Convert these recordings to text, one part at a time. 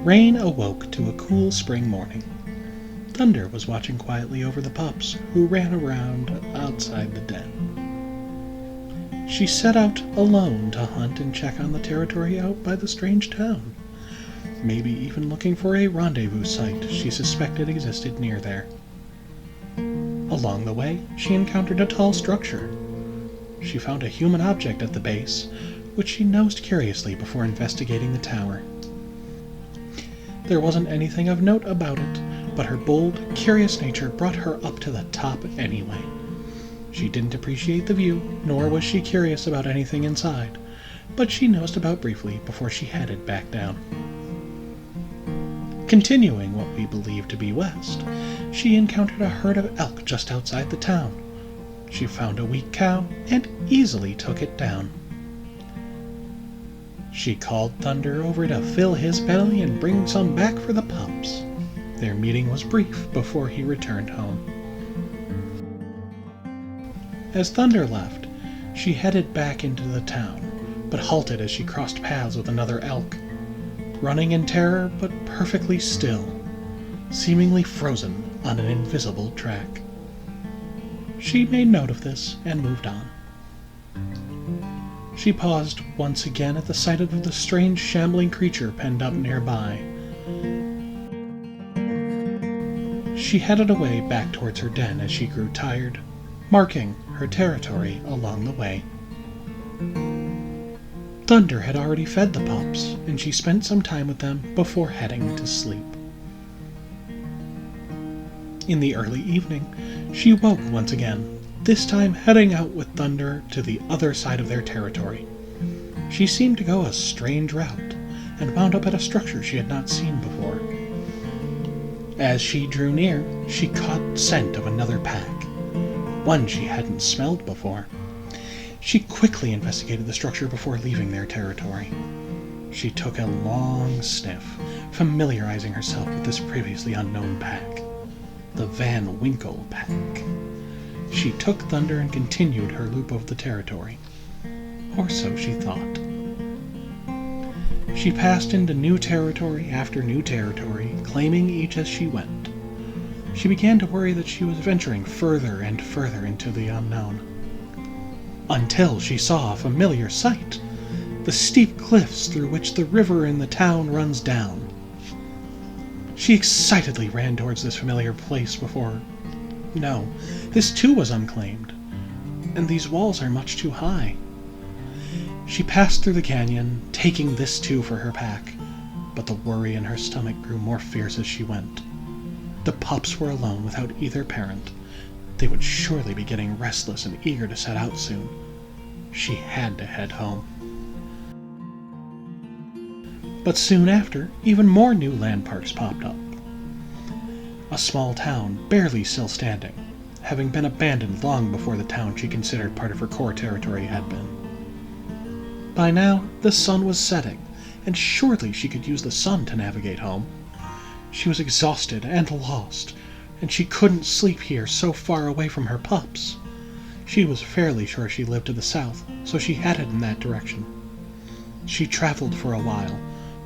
Rain awoke to a cool spring morning. Thunder was watching quietly over the pups, who ran around outside the den. She set out alone to hunt and check on the territory out by the strange town, maybe even looking for a rendezvous site she suspected existed near there. Along the way, she encountered a tall structure. She found a human object at the base, which she nosed curiously before investigating the tower. There wasn't anything of note about it, but her bold, curious nature brought her up to the top anyway. She didn't appreciate the view, nor was she curious about anything inside, but she nosed about briefly before she headed back down. Continuing what we believe to be west, she encountered a herd of elk just outside the town. She found a weak cow and easily took it down. She called Thunder over to fill his belly and bring some back for the pups. Their meeting was brief before he returned home. As Thunder left, she headed back into the town, but halted as she crossed paths with another elk, running in terror but perfectly still, seemingly frozen on an invisible track. She made note of this and moved on. She paused once again at the sight of the strange shambling creature penned up nearby. She headed away back towards her den as she grew tired, marking her territory along the way. Thunder had already fed the pups, and she spent some time with them before heading to sleep. In the early evening, she woke once again, this time heading out with Thunder to the other side of their territory. She seemed to go a strange route, and wound up at a structure she had not seen before. As she drew near, she caught scent of another pack, one she hadn't smelled before. She quickly investigated the structure before leaving their territory. She took a long sniff, familiarizing herself with this previously unknown pack, the Van Winkle pack. She took Thunder and continued her loop of the territory. Or so she thought. She passed into new territory after new territory, claiming each as she went. She began to worry that she was venturing further and further into the unknown. Until she saw a familiar sight, the steep cliffs through which the river in the town runs down. She excitedly ran towards this familiar place before... No, this too was unclaimed, and these walls are much too high. She passed through the canyon, taking this too for her pack, but the worry in her stomach grew more fierce as she went. The pups were alone without either parent. They would surely be getting restless and eager to set out soon. She had to head home. But soon after, even more new landmarks popped up. A small town, barely still standing, having been abandoned long before the town she considered part of her core territory had been. By now, the sun was setting, and surely she could use the sun to navigate home. She was exhausted and lost, and she couldn't sleep here so far away from her pups. She was fairly sure she lived to the south, so she headed in that direction. She traveled for a while,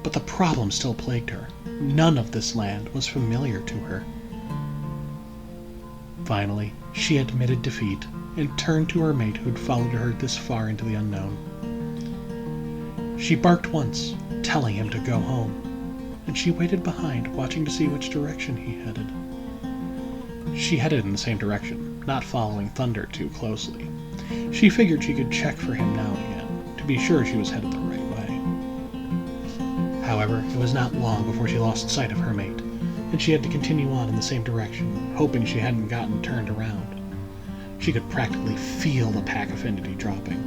but the problem still plagued her. None of this land was familiar to her. Finally, she admitted defeat and turned to her mate who'd followed her this far into the unknown. She barked once, telling him to go home, and she waited behind, watching to see which direction he headed. She headed in the same direction, not following Thunder too closely. She figured she could check for him now and again, to be sure she was headed the right way. However, it was not long before she lost sight of her mate, and she had to continue on in the same direction, hoping she hadn't gotten turned around. She could practically feel the pack affinity dropping.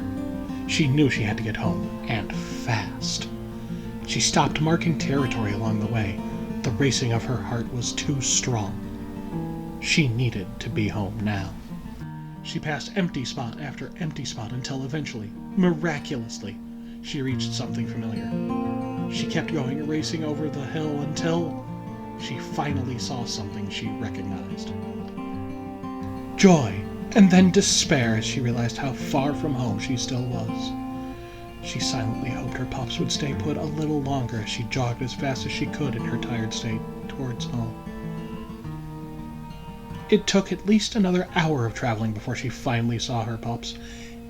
She knew she had to get home, and fast. She stopped marking territory along the way. The racing of her heart was too strong. She needed to be home now. She passed empty spot after empty spot until eventually, miraculously, she reached something familiar. She kept going, racing over the hill until she finally saw something she recognized. Joy, and then despair as she realized how far from home she still was. She silently hoped her pups would stay put a little longer as she jogged as fast as she could in her tired state towards home. It took at least another hour of traveling before she finally saw her pups,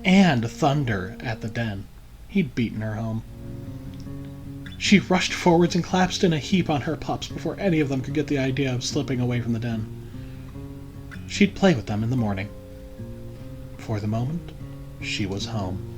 and Thunder at the den. He'd beaten her home. She rushed forwards and collapsed in a heap on her pups before any of them could get the idea of slipping away from the den. She'd play with them in the morning. For the moment, she was home.